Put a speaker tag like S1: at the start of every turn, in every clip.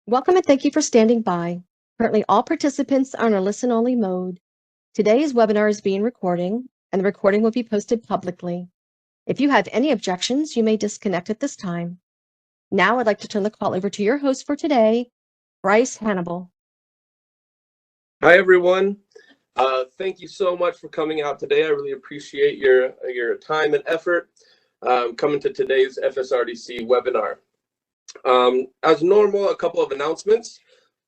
S1: Welcome and thank you for standing by. Currently, all participants are in a listen-only mode. Today's webinar is being recorded, and the recording will be posted publicly. If you have any objections, you may disconnect at this time. Now I'd like to turn the call over to your host for today, Bryce Hannibal.
S2: Hi, everyone. Thank you so much for coming out today. I really appreciate your time and effort coming to today's FSRDC webinar. As normal, a couple of announcements.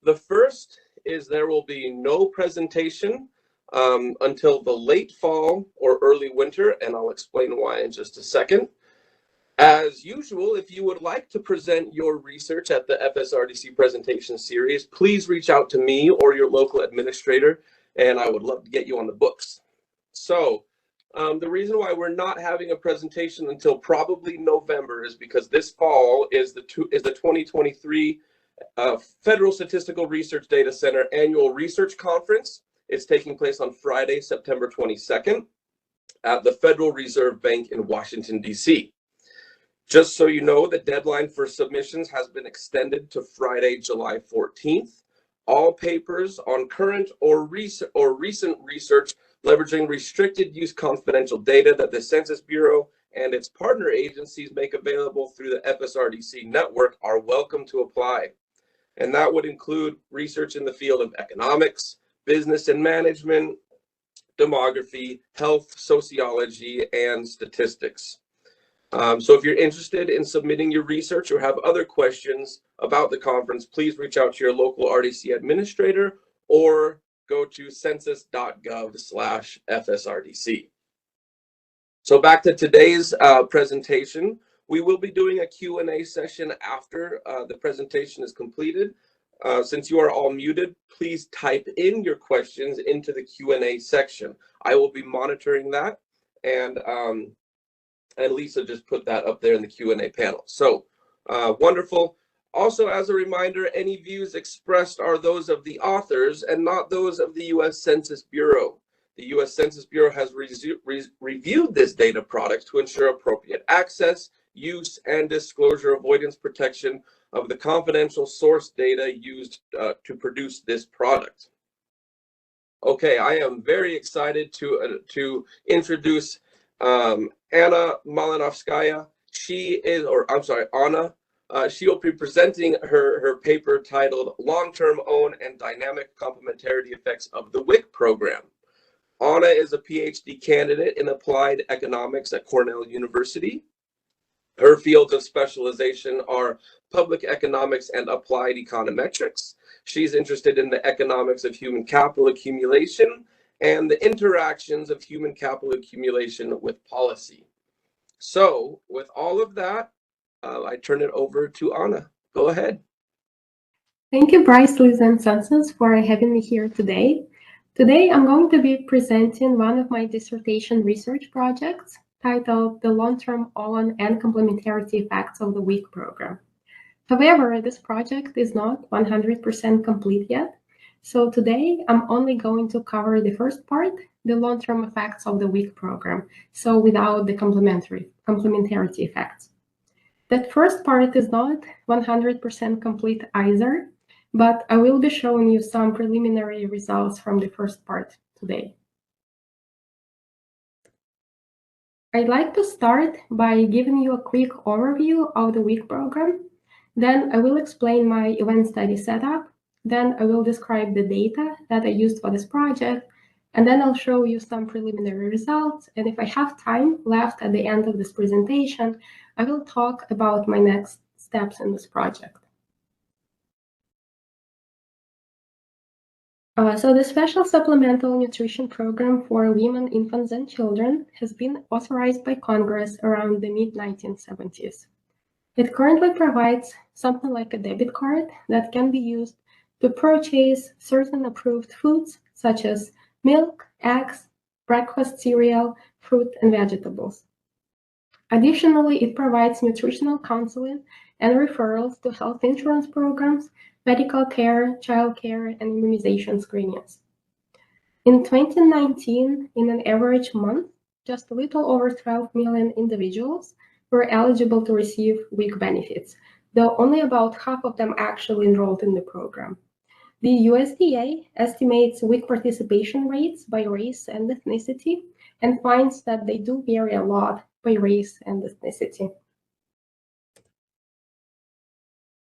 S2: The first is there will be no presentation until the late fall or early winter, and I'll explain why in just a second. As usual, if you would like to present your research at the FSRDC Presentation Series, please reach out to me or your local administrator, and I would love to get you on the books. So the reason why we're not having a presentation until probably November is because this fall is the 2023 Federal Statistical Research Data Center Annual Research Conference. It's taking place on Friday, September 22nd at the Federal Reserve Bank in Washington, D.C. Just so you know, the deadline for submissions has been extended to Friday, July 14th. All papers on current or recent research leveraging restricted use confidential data that the Census Bureau and its partner agencies make available through the FSRDC network are welcome to apply. And that would include research in the field of economics, business and management, demography, health, sociology, and statistics. So if you're interested in submitting your research or have other questions about the conference, please reach out to your local RDC administrator or go to census.gov/FSRDC. So back to today's presentation, we will be doing a Q&A session after the presentation is completed. Since you are all muted, please type in your questions into the Q&A section. I will be monitoring that, and Lisa just put that up there in the Q&A panel. So wonderful. Also, as a reminder, any views expressed are those of the authors and not those of the U.S. Census Bureau. The U.S. Census Bureau has reviewed this data product to ensure appropriate access, use, and disclosure avoidance protection of the confidential source data used to produce this product. Okay, I am very excited to introduce Anna Malinovskaya. Anna. She will be presenting her paper titled Long-Term Own and Dynamic Complementarity Effects of the WIC Program. Anna is a PhD candidate in applied economics at Cornell University. Her fields of specialization are public economics and applied econometrics. She's interested in the economics of human capital accumulation and the interactions of human capital accumulation with policy. So with all of that, I turn it over to Anna. Go ahead.
S3: Thank you, Bryce, Liz, and Census for having me here today. Today, I'm going to be presenting one of my dissertation research projects titled The Long-Term Own and Complementarity Effects of the WIC Program. However, this project is not 100% complete yet. So today, I'm only going to cover the first part, the long-term effects of the WIC program, so without the complementarity effects. That first part is not 100% complete either, but I will be showing you some preliminary results from the first part today. I'd like to start by giving you a quick overview of the WIC program. Then I will explain my event study setup. Then I will describe the data that I used for this project, and then I'll show you some preliminary results. And if I have time left at the end of this presentation, I will talk about my next steps in this project. So the Special Supplemental Nutrition Program for Women, Infants, and Children has been authorized by Congress around the mid-1970s. It currently provides something like a debit card that can be used to purchase certain approved foods such as milk, eggs, breakfast cereal, fruit, and vegetables. Additionally, it provides nutritional counseling and referrals to health insurance programs, medical care, child care, and immunization screenings. In 2019, in an average month, just a little over 12 million individuals were eligible to receive WIC benefits. though only about half of them actually enrolled in the program. The USDA estimates WIC participation rates by race and ethnicity and finds that they do vary a lot by race and ethnicity.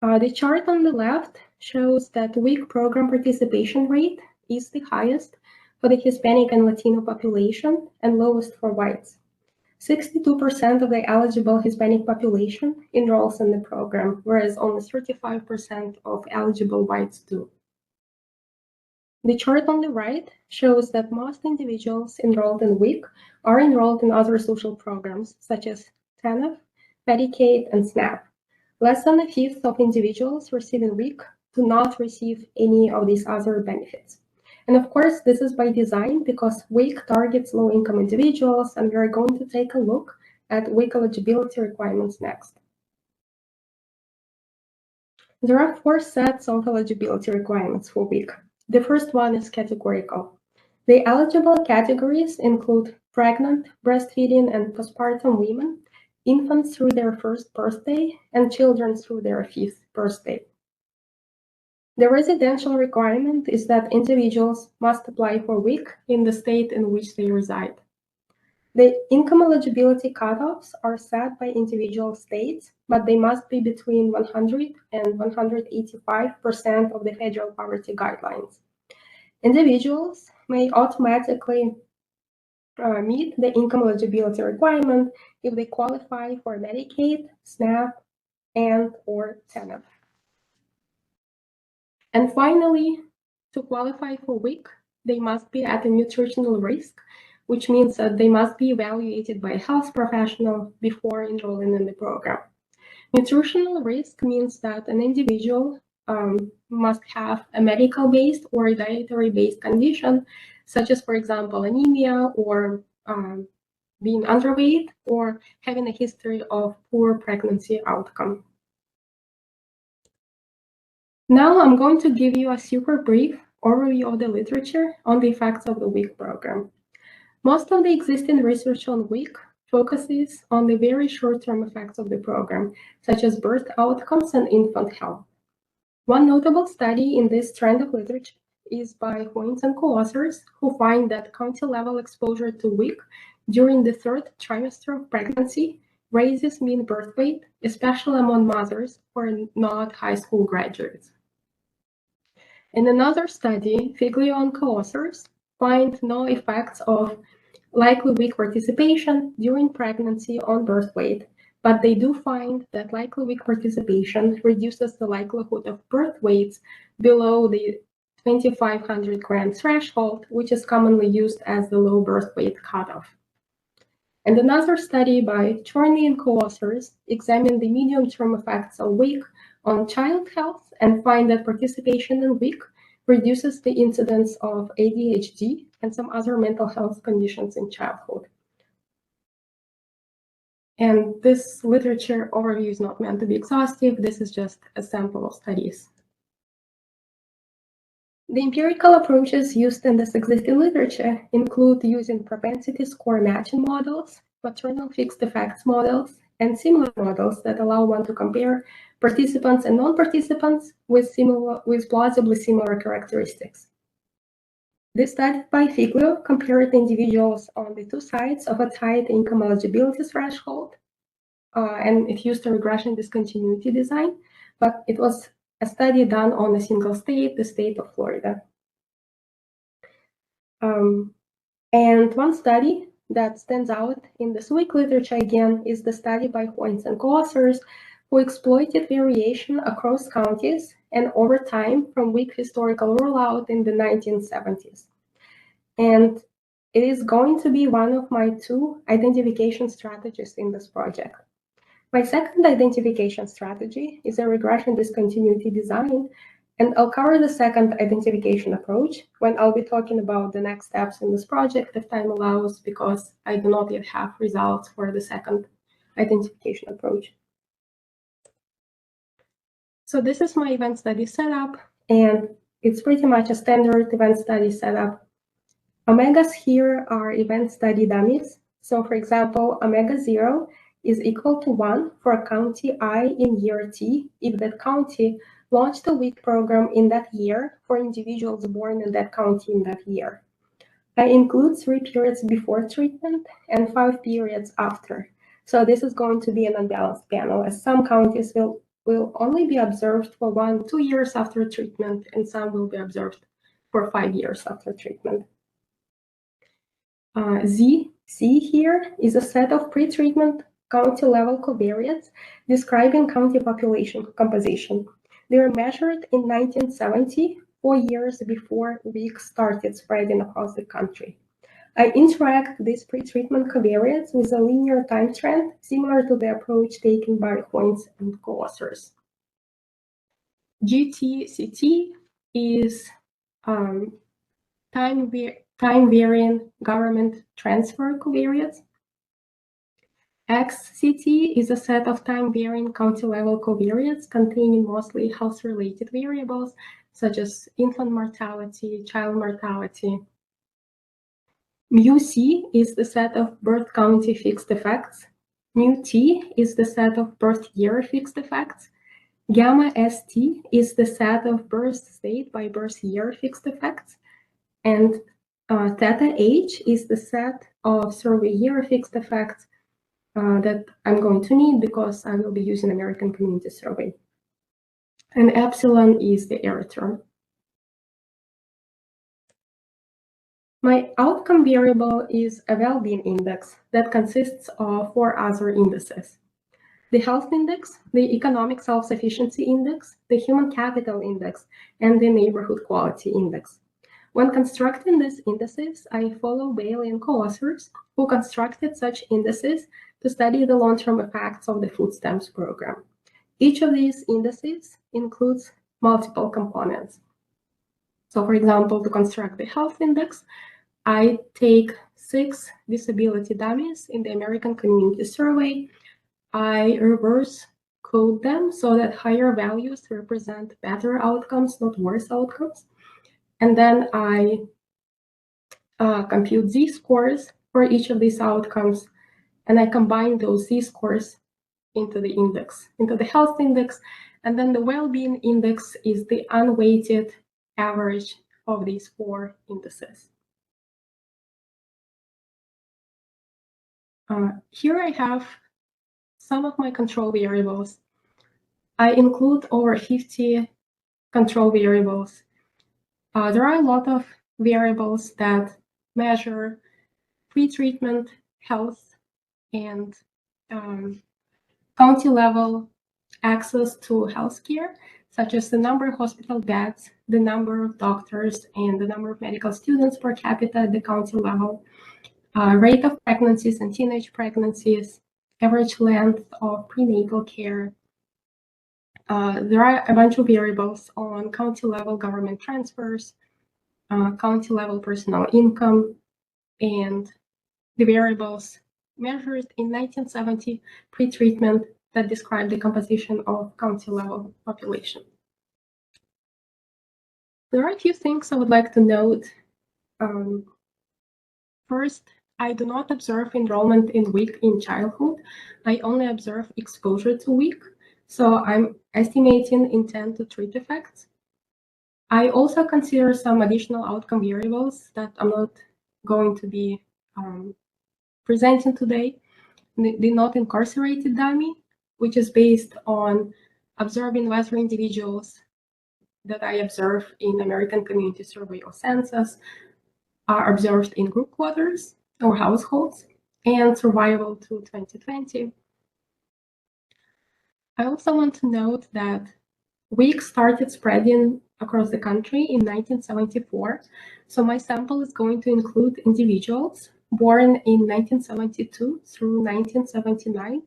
S3: The chart on the left shows that WIC program participation rate is the highest for the Hispanic and Latino population and lowest for whites. 62% of the eligible Hispanic population enrolls in the program, whereas only 35% of eligible whites do. The chart on the right shows that most individuals enrolled in WIC are enrolled in other social programs, such as TANF, Medicaid, and SNAP. Less than a fifth of individuals receiving WIC do not receive any of these other benefits. And of course, this is by design because WIC targets low-income individuals, and we're going to take a look at WIC eligibility requirements next. There are 4 sets of eligibility requirements for WIC. The first one is categorical. The eligible categories include pregnant, breastfeeding, and postpartum women, infants through their 1st birthday, and children through their 5th birthday. The residential requirement is that individuals must apply for WIC in the state in which they reside. The income eligibility cutoffs are set by individual states, but they must be between 100 and 185% of the federal poverty guidelines. Individuals may automatically meet the income eligibility requirement if they qualify for Medicaid, SNAP, and/or TANF. And finally, to qualify for WIC, they must be at a nutritional risk, which means that they must be evaluated by a health professional before enrolling in the program. Nutritional risk means that an individual must have a medical-based or a dietary-based condition, such as, for example, anemia or being underweight or having a history of poor pregnancy outcome. Now I'm going to give you a super brief overview of the literature on the effects of the WIC program. Most of the existing research on WIC focuses on the very short-term effects of the program, such as birth outcomes and infant health. One notable study in this trend of literature is by Hoynes and co-authors, who find that county-level exposure to WIC during the 3rd trimester of pregnancy raises mean birth weight, especially among mothers who are not high school graduates. In another study, Figlio and co-authors find no effects of likely WIC participation during pregnancy on birth weight, but they do find that likely WIC participation reduces the likelihood of birth weights below the 2,500 gram threshold, which is commonly used as the low birth weight cutoff. And another study by Chorney and co-authors examined the medium-term effects of WIC on child health and find that participation in WIC reduces the incidence of ADHD and some other mental health conditions in childhood. And this literature overview is not meant to be exhaustive. This is just a sample of studies. The empirical approaches used in this existing literature include using propensity score matching models, maternal fixed effects models, and similar models that allow one to compare participants and non-participants with plausibly similar characteristics. This study by Figlio compared individuals on the 2 sides of a tight income eligibility threshold, and it used a regression discontinuity design, but it was a study done on a single state, the state of Florida. And one study that stands out in this WIC literature again is the study by Hoynes and co-authors, who exploited variation across counties and over time from WIC historical rollout in the 1970s. And it is going to be one of my 2 identification strategies in this project. My second identification strategy is a regression discontinuity design, and I'll cover the second identification approach when I'll be talking about the next steps in this project if time allows, because I do not yet have results for the second identification approach. So this is my event study setup, and it's pretty much a standard event study setup. Omegas here are event study dummies. So for example, omega 0 is equal to 1 for county I in year T if that county launched a WIC program in that year for individuals born in that county in that year. I include 3 periods before treatment and 5 periods after. So this is going to be an unbalanced panel, as some counties will only be observed for 1-2 years after treatment, and some will be observed for 5 years after treatment. C here is a set of pre-treatment county-level covariates describing county population composition. They were measured in 1970, 4 years before WIC started spreading across the country. I interact these pre-treatment covariates with a linear time trend, similar to the approach taken by Hoynes and co-authors. GTCT is time-varying government transfer covariates. XCT is a set of time-varying county-level covariates containing mostly health-related variables, such as infant mortality, child mortality. Mu-C is the set of birth county fixed effects. Mu-T is the set of birth year fixed effects. Gamma-ST is the set of birth state by birth year fixed effects. And Theta-H is the set of survey year fixed effects that I'm going to need because I will be using American Community Survey. And epsilon is the error term. My outcome variable is a well-being index that consists of 4 other indices: the health index, the economic self-sufficiency index, the human capital index, and the neighborhood quality index. When constructing these indices, I follow Bailey and co-authors who constructed such indices to study the long-term effects of the food stamps program. Each of these indices includes multiple components. So, for example, to construct the health index, I take 6 disability dummies in the American Community Survey. I reverse code them so that higher values represent better outcomes, not worse outcomes. And then I compute z-scores for each of these outcomes, and I combine those z-scores into the index, into the health index, and then the well-being index is the unweighted average of these 4 indices. Here I have some of my control variables. I include over 50 control variables. There are a lot of variables that measure pre-treatment health and county-level access to healthcare, such as the number of hospital beds, the number of doctors, and the number of medical students per capita at the county level, rate of pregnancies and teenage pregnancies, average length of prenatal care. There are a bunch of variables on county-level government transfers, county-level personal income, and the variables measured in 1970 pre-treatment that describe the composition of county-level population. There are a few things I would like to note. First, I do not observe enrollment in WIC in childhood. I only observe exposure to WIC, so I'm estimating intent to treat effects. I also consider some additional outcome variables that I'm not going to be presenting today. The not incarcerated dummy, which is based on observing whether individuals that I observe in American Community Survey or Census are observed in group quarters or households, and survival to 2020. I also want to note that WIC started spreading across the country in 1974, so my sample is going to include individuals born in 1972 through 1979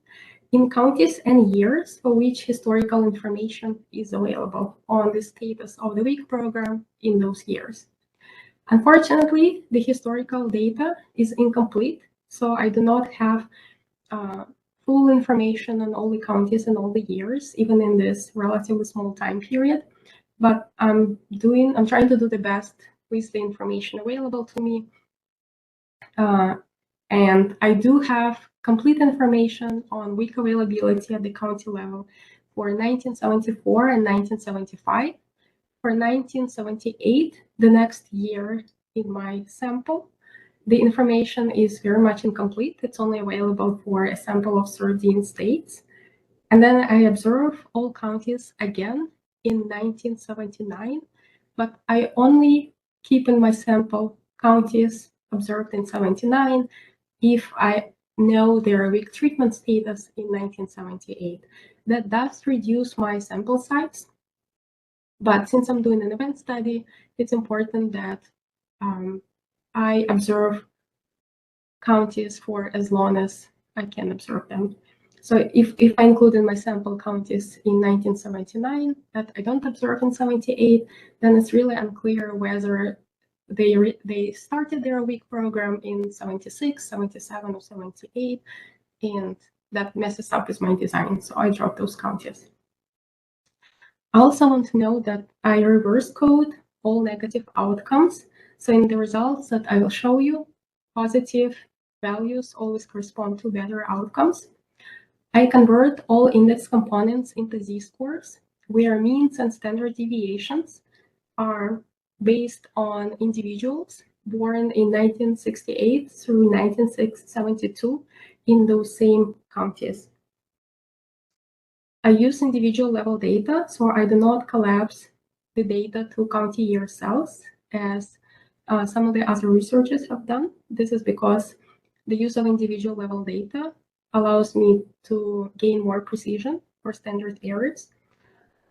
S3: in counties and years for which historical information is available on the status of the WIC program in those years. Unfortunately, the historical data is incomplete, so I do not have full information on all the counties and all the years, even in this relatively small time period. But I'm trying to do the best with the information available to me. And I do have complete information on WIC availability at the county level for 1974 and 1975. For 1978, the next year in my sample, the information is very much incomplete. It's only available for a sample of 13 states. And then I observe all counties again in 1979, but I only keep in my sample counties observed in 79 if I know their WIC treatment status in 1978. That does reduce my sample size, but since I'm doing an event study, it's important that I observe counties for as long as I can observe them. So if I include in my sample counties in 1979 that I don't observe in 78, then it's really unclear whether they started their WIC program in 76, 77, or 78, and that messes up with my design, so I drop those counties. I also want to know that I reverse code all negative outcomes. So in the results that I will show you, positive values always correspond to better outcomes. I convert all index components into z-scores, where means and standard deviations are based on individuals born in 1968 through 1972 in those same counties. I use individual level data, so I do not collapse the data to county year cells as some of the other researchers have done. This is because the use of individual level data allows me to gain more precision for standard errors.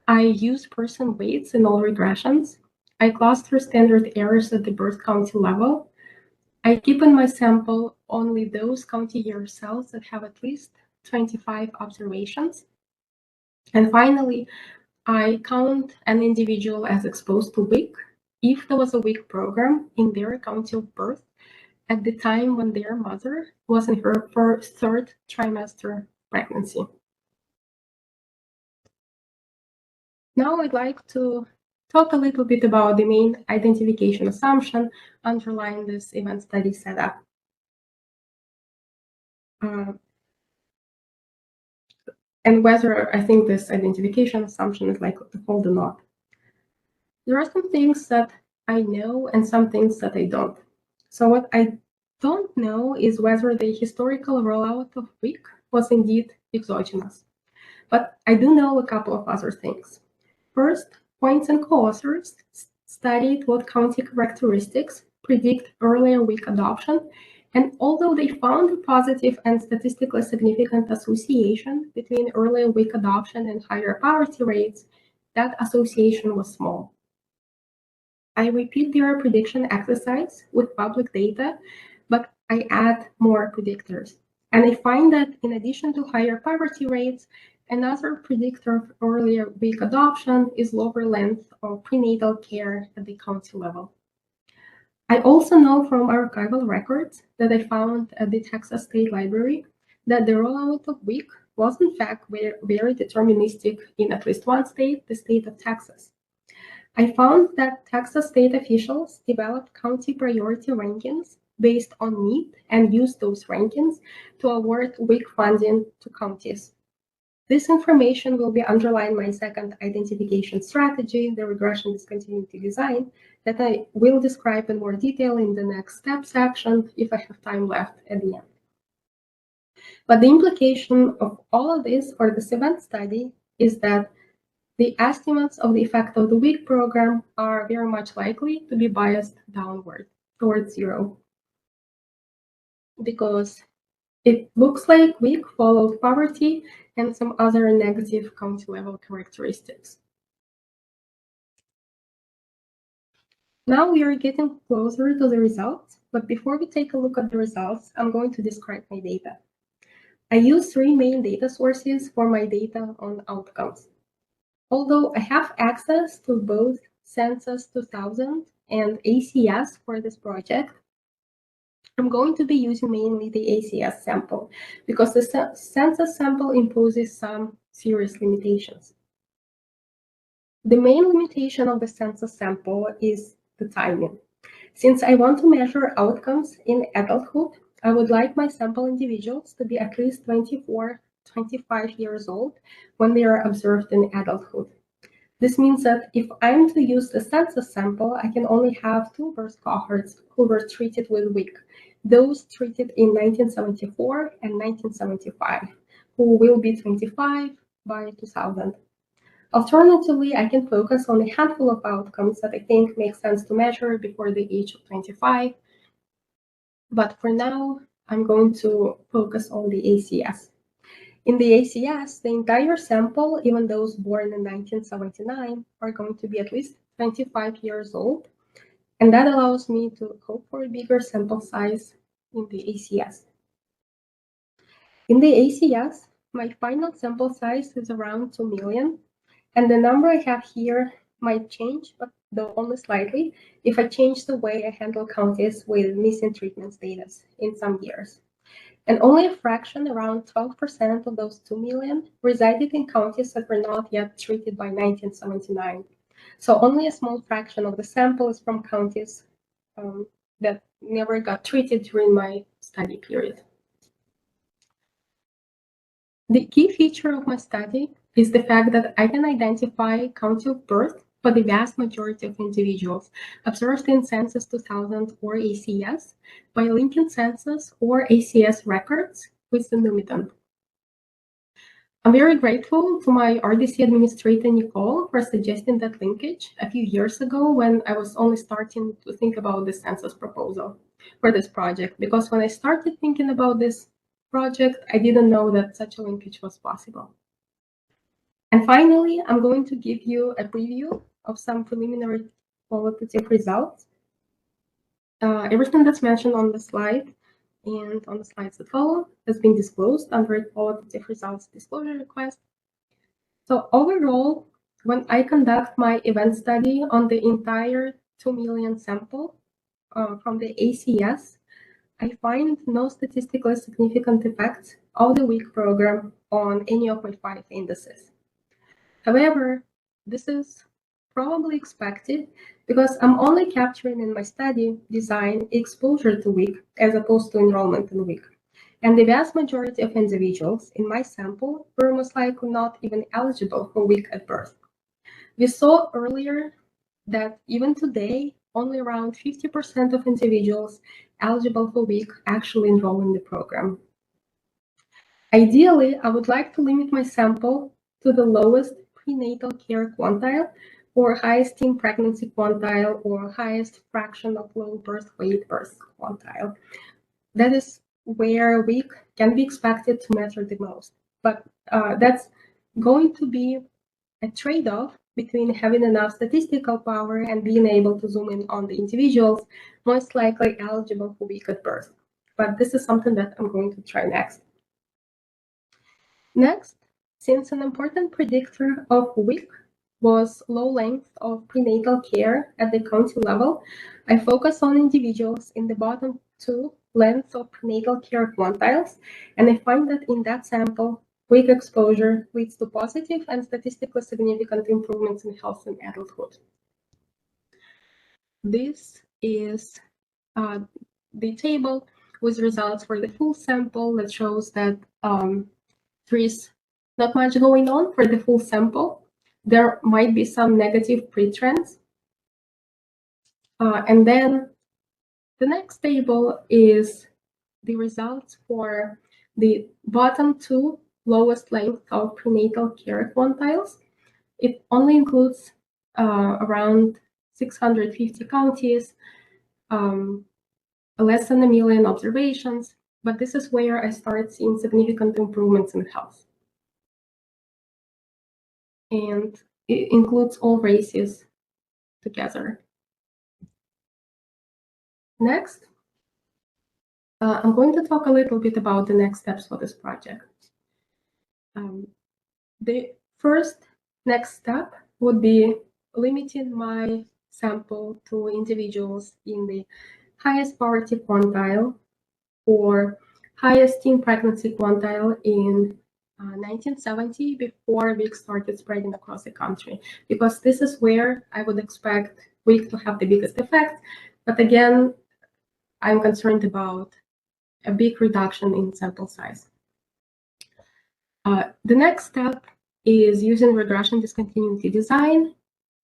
S3: I use person weights in all regressions. I cluster standard errors at the birth county level. I keep in my sample only those county year cells that have at least 25 observations. And finally, I count an individual as exposed to WIC if there was a WIC program in their county of birth at the time when their mother was in her third trimester pregnancy. Now I'd like to talk a little bit about the main identification assumption underlying this event study setup. And whether I think this identification assumption is likely to hold or not. There are some things that I know and some things that I don't. So what I don't know is whether the historical rollout of WIC was indeed exogenous. But I do know a couple of other things. First, Points and co-authors studied what county characteristics predict earlier WIC adoption, and although they found a positive and statistically significant association between earlier WIC adoption and higher poverty rates, that association was small. I repeat their prediction exercise with public data, but I add more predictors. And I find that in addition to higher poverty rates, another predictor of earlier WIC adoption is lower length of prenatal care at the county level. I also know from archival records that I found at the Texas State Library that the rollout of WIC was in fact very deterministic in at least one state, the state of Texas. I found that Texas state officials developed county priority rankings based on need and used those rankings to award WIC funding to counties. This information will be underlying my second identification strategy, the regression discontinuity design, that I will describe in more detail in the next step section if I have time left at the end. But the implication of all of this for this event study is that the estimates of the effect of the WIC program are very much likely to be biased downward towards zero, because it looks like WIC followed poverty and some other negative county level characteristics. Now we are getting closer to the results, but before we take a look at the results, I'm going to describe my data. I use three main data sources for my data on outcomes. Although I have access to both Census 2000 and ACS for this project, I'm going to be using mainly the ACS sample because the census sample imposes some serious limitations. The main limitation of the census sample is the timing. Since I want to measure outcomes in adulthood, I would like my sample individuals to be at least 24, 25 years old when they are observed in adulthood. This means that if I'm to use the census sample, I can only have two birth cohorts who were treated with WIC, those treated in 1974 and 1975, who will be 25 by 2000. Alternatively, I can focus on a handful of outcomes that I think make sense to measure before the age of 25. But for now, I'm going to focus on the ACS. In the ACS, the entire sample, even those born in 1979, are going to be at least 25 years old. And that allows me to hope for a bigger sample size in the ACS. In the ACS, my final sample size is around 2 million. And the number I have here might change, but though only slightly, if I change the way I handle counties with missing treatment status in some years. And only a fraction, around 12% of those 2 million, resided in counties that were not yet treated by 1979. So only a small fraction of the sample is from counties that never got treated during my study period. The key feature of my study is the fact that I can identify county of birth for the vast majority of individuals observed in Census 2000 or ACS by linking Census or ACS records with the numeton. I'm very grateful to my RDC administrator, Nicole, for suggesting that linkage a few years ago when I was only starting to think about the census proposal for this project, because when I started thinking about this project, I didn't know that such a linkage was possible. And finally, I'm going to give you a preview of some preliminary qualitative results. Everything that's mentioned on the slide and on the slides that follow has been disclosed under a qualitative results disclosure request. So overall, when I conduct my event study on the entire 2 million sample from the ACS, I find no statistically significant effects of the WIC program on any of my 5 indices. However, this is probably expected because I'm only capturing in my study design exposure to WIC as opposed to enrollment in WIC. And the vast majority of individuals in my sample were most likely not even eligible for WIC at birth. We saw earlier that even today, only around 50% of individuals eligible for WIC actually enroll in the program. Ideally, I would like to limit my sample to the lowest prenatal care quantile or highest teen pregnancy quantile or highest fraction of low birth weight birth quantile. That is where WIC can be expected to matter the most. But that's going to be a trade-off between having enough statistical power and being able to zoom in on the individuals most likely eligible for WIC at birth. But this is something that I'm going to try next. Next, since an important predictor of WIC was low length of prenatal care at the county level, I focus on individuals in the bottom 2 lengths of prenatal care quantiles, and I find that in that sample, WIC exposure leads to positive and statistically significant improvements in health in adulthood. This is the table with results for the full sample that shows that there is not much going on for the full sample. There might be some negative pre-trends. And then the next table is the results for the bottom 2 lowest length of prenatal care quantiles. It only includes around 650 counties, less than 1 million observations, but this is where I start seeing significant improvements in health. And it includes all races together. Next, I'm going to talk a little bit about the next steps for this project. The first next step would be limiting my sample to individuals in the highest poverty quantile or highest teen pregnancy quantile in 1970 before WIC started spreading across the country, because this is where I would expect WIC to have the biggest effect. But again, I'm concerned about a big reduction in sample size. The next step is using regression discontinuity design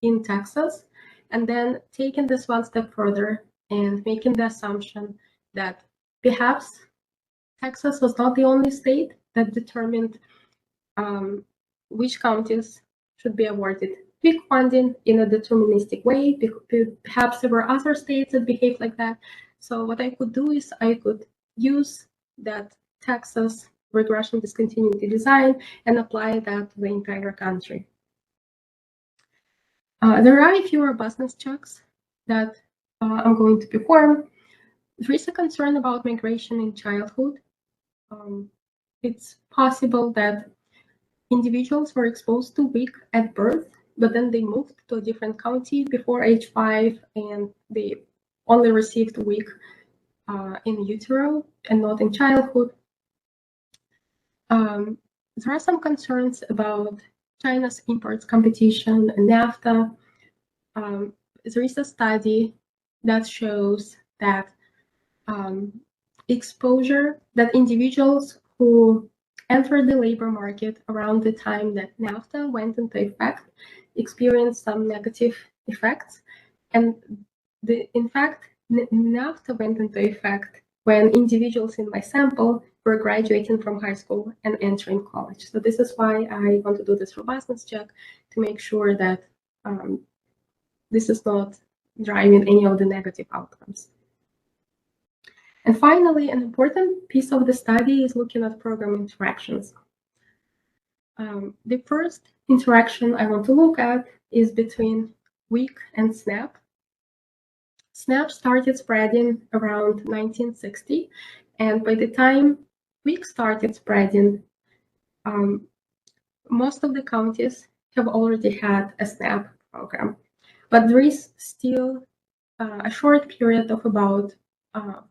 S3: in Texas, and then taking this one step further and making the assumption that perhaps Texas was not the only state that determined which counties should be awarded WIC funding in a deterministic way. Perhaps there were other states that behaved like that. So what I could do is I could use that Texas regression discontinuity design and apply that to the entire country. There are a few robustness checks that I'm going to perform. There is a concern about migration in childhood. It's possible that individuals were exposed to WIC at birth, but then they moved to a different county before age 5, and they only received WIC in utero and not in childhood. There are some concerns about China's imports competition and NAFTA. There is a study that shows that exposure, that individuals who entered the labor market around the time that NAFTA went into effect experienced some negative effects. And in fact, NAFTA went into effect when individuals in my sample were graduating from high school and entering college. So this is why I want to do this robustness check to make sure that this is not driving any of the negative outcomes. And finally, an important piece of the study is looking at program interactions. The first interaction I want to look at is between WIC and SNAP. SNAP started spreading around 1960, and by the time WIC started spreading, most of the counties have already had a SNAP program. But there is still a short period of about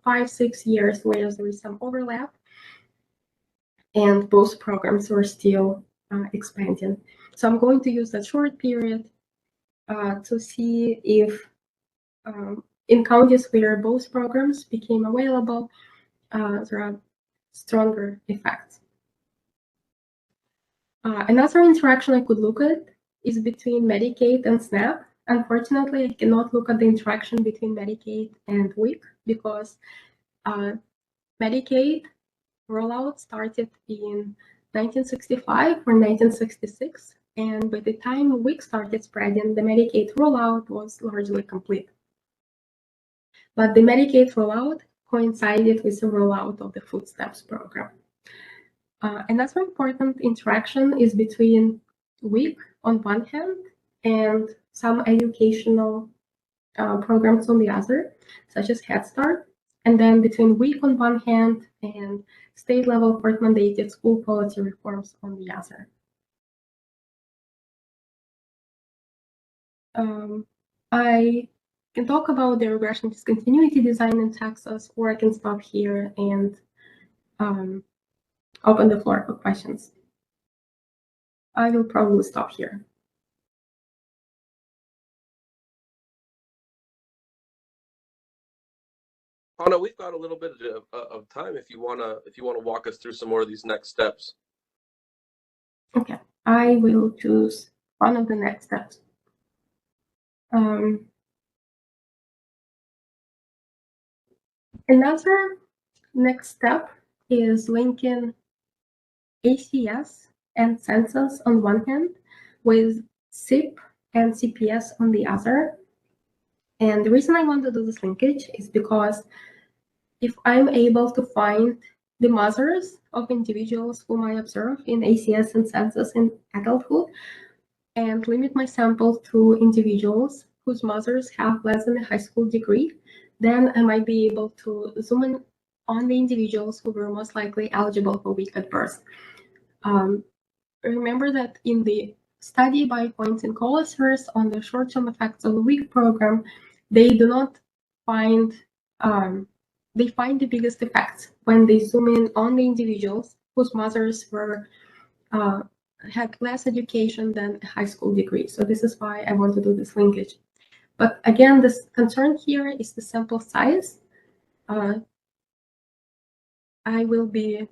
S3: 5-6 years where there is some overlap, and both programs were still expanding. So I'm going to use that short period to see if in counties where both programs became available, there are stronger effects. Another interaction I could look at is between Medicaid and SNAP. Unfortunately, I cannot look at the interaction between Medicaid and WIC because Medicaid rollout started in 1965 or 1966, and by the time WIC started spreading, the Medicaid rollout was largely complete. But the Medicaid rollout coincided with the rollout of the Food Stamps program. Another important interaction is between WIC on one hand and some educational programs on the other, such as Head Start, and then between WIC on one hand and state-level court-mandated school policy reforms on the other. I can talk about the regression discontinuity design in Texas, or I can stop here and open the floor for questions. I will probably stop here.
S2: Anna, we've got a little bit of time if you wanna walk us through some more of these next steps.
S3: Okay, I will choose one of the next steps. Another next step is linking ACS and census on one hand with SIP and CPS on the other. And the reason I want to do this linkage is because if I'm able to find the mothers of individuals whom I observe in ACS and census in adulthood and limit my sample to individuals whose mothers have less than a high school degree, then I might be able to zoom in on the individuals who were most likely eligible for WIC at birth. Remember that in the study by Points and Colasers on the short-term effects of the WIC program, they do not find, they find the biggest effects when they zoom in on the individuals whose mothers were had less education than a high school degree. So this is why I want to do this linkage. But again, this concern here is the sample size. I will be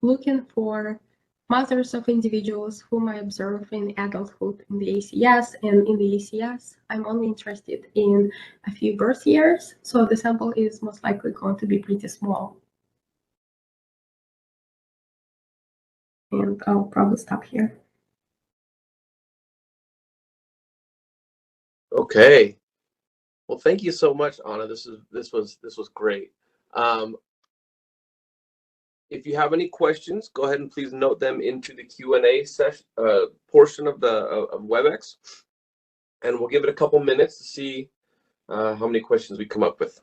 S3: looking for mothers of individuals whom I observe in adulthood in the ACS, and in the ACS, I'm only interested in a few birth years, so the sample is most likely going to be pretty small. And I'll probably stop here.
S2: Okay. Well, thank you so much, Anna. This was great. If you have any questions, go ahead and please note them into the Q&A session portion of the of WebEx, and we'll give it a couple minutes to see how many questions we come up with.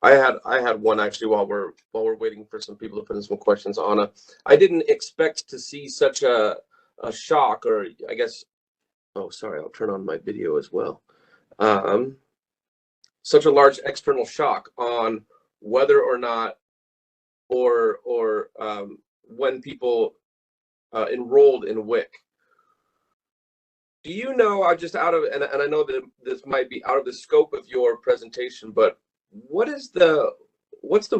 S2: I had one actually while we're waiting for some people to put in some questions. Anna, I didn't expect to see such a shock, or I guess. Oh, sorry. I'll turn on my video as well. Such a large external shock on whether or not, or when people enrolled in WIC. Do you know? I just out of and I know that this might be out of the scope of your presentation, but what's the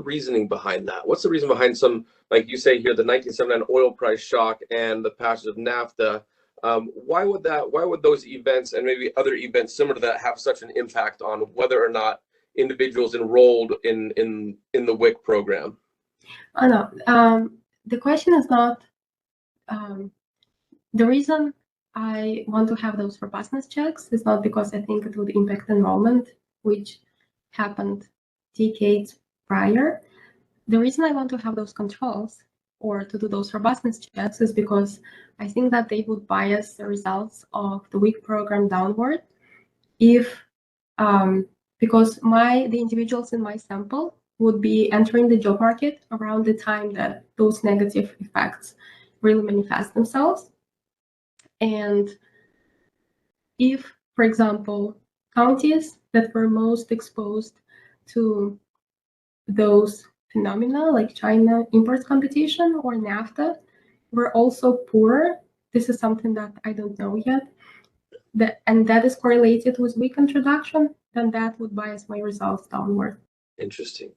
S2: reasoning behind that? What's the reason behind some, like you say here, the 1979 oil price shock and the passage of NAFTA? Why would those events and maybe other events similar to that have such an impact on whether or not individuals enrolled in the WIC program?
S3: Oh no, the question is not the reason I want to have those robustness checks is not because I think it would impact enrollment, which happened decades prior. The reason I want to have those controls or to do those robustness checks is because I think that they would bias the results of the WIC program downward if because the individuals in my sample would be entering the job market around the time that those negative effects really manifest themselves. And if, for example, counties that were most exposed to those phenomena like China import competition or NAFTA were also poor, this is something that I don't know yet, and that is correlated with WIC introduction, then that would bias my results downward.
S2: Interesting.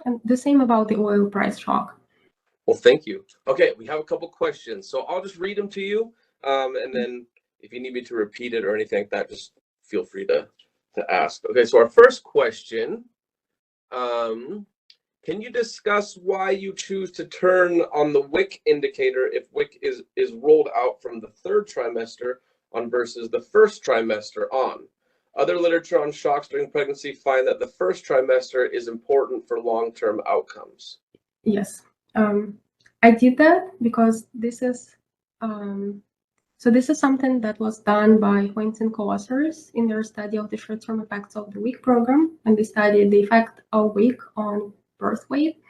S3: And the same about the oil price shock.
S2: Well, thank you. Okay, we have a couple questions, so I'll just read them to you, and then if you need me to repeat it or anything like that, just feel free to ask. Okay, so our first question, can you discuss why you choose to turn on the WIC indicator if WIC is rolled out from the third trimester on versus the first trimester on? Other literature on shocks during pregnancy find that the first trimester is important for long-term outcomes.
S3: Yes, I did that because this is something that was done by Hoynes and co-authors in their study of the short-term effects of the WIC program, and they studied the effect of WIC on birth weight.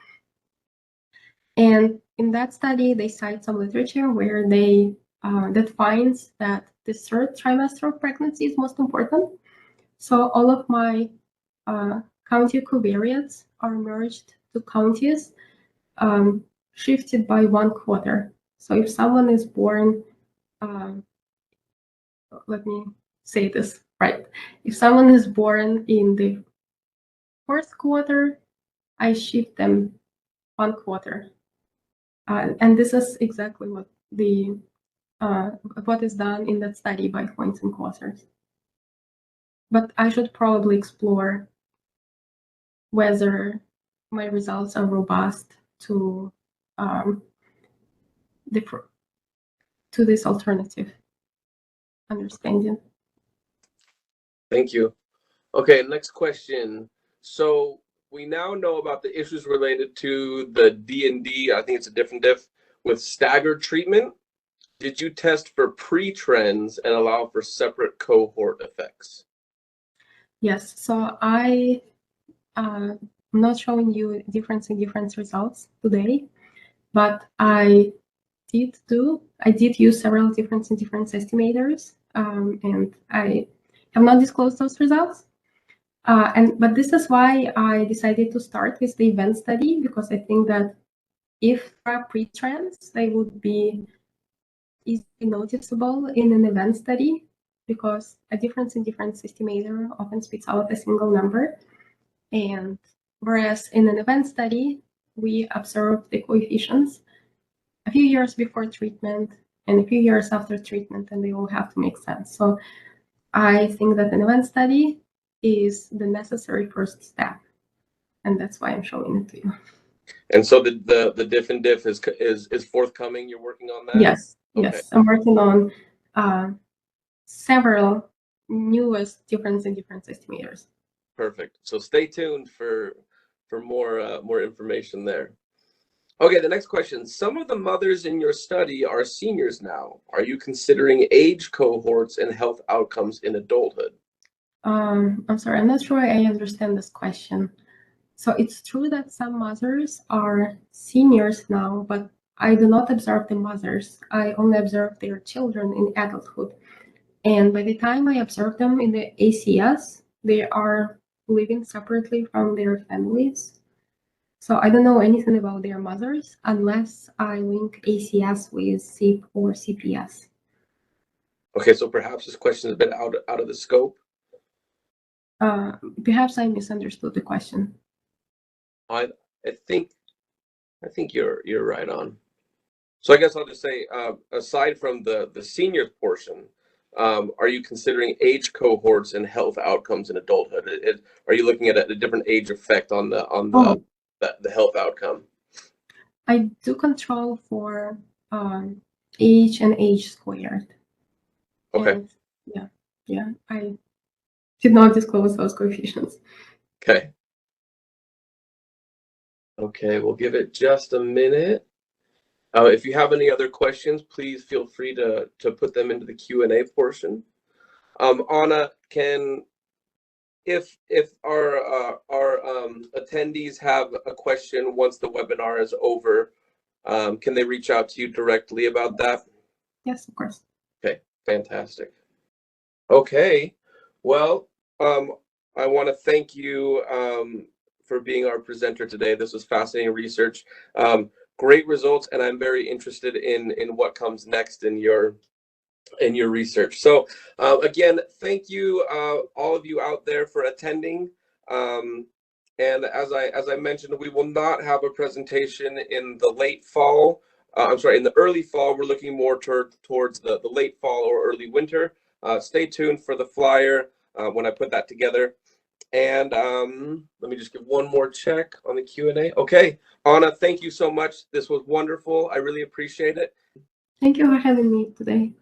S3: And in that study, they cite some literature where they that finds that the third trimester of pregnancy is most important. So all of my county covariates are merged to counties shifted by 1 quarter. So if someone is born, let me say this right. If someone is born in the 4th quarter, I shift them 1 quarter. And this is exactly what what is done in that study by Hoynes and co-authors. But I should probably explore whether my results are robust to this alternative understanding.
S2: Thank you. Okay, next question. So we now know about the issues related to the D&D, I think it's a different diff, with staggered treatment. Did you test for pre-trends and allow for separate cohort effects?
S3: Yes, so I'm not showing you difference in different results today, but I did use several difference in difference estimators, and I have not disclosed those results. But this is why I decided to start with the event study, because I think that if there are pre-trends, they would be easily noticeable in an event study, because a difference in difference estimator often spits out a single number. And whereas in an event study, we observe the coefficients a few years before treatment and a few years after treatment, and they all have to make sense. So I think that an event study is the necessary first step, and that's why I'm showing it to you.
S2: And so the diff and diff is forthcoming. You're working on that?
S3: Yes,
S2: Okay.
S3: yes. I'm working on several newest difference in difference estimators.
S2: Perfect. So stay tuned for more information there. Okay, the next question. Some of the mothers in your study are seniors now. Are you considering age cohorts and health outcomes in adulthood?
S3: I'm sorry, I'm not sure I understand this question. So it's true that some mothers are seniors now, but I do not observe the mothers. I only observe their children in adulthood. And by the time I observe them in the ACS, they are living separately from their families. So I don't know anything about their mothers unless I link ACS with SIP or CPS.
S2: Okay, so perhaps this question has been out of the scope.
S3: Perhaps I misunderstood the question.
S2: I think you're right on. So I guess I'll just say, aside from the senior portion, are you considering age cohorts and health outcomes in adulthood? Are you looking at a different age effect on the health outcome?
S3: I do control for age and age squared.
S2: Okay.
S3: And yeah, I did not disclose those coefficients.
S2: Okay. Okay, we'll give it just a minute. If you have any other questions, please feel free to put them into the Q&A portion. Anna, if our attendees have a question once the webinar is over, can they reach out to you directly about that?
S3: Yes, of course.
S2: Okay, fantastic. Okay, well, I want to thank you for being our presenter today. This was fascinating research, great results, and I'm very interested in what comes next in your research. So again, thank you all of you out there for attending. And as I mentioned, we will not have a presentation in the late fall. I'm sorry, in the early fall. We're looking more towards the late fall or early winter. Stay tuned for the flyer when I put that together. And let me just give one more check on the Q&A. Okay, Anna, thank you so much. This was wonderful. I really appreciate it.
S3: Thank you for having me today.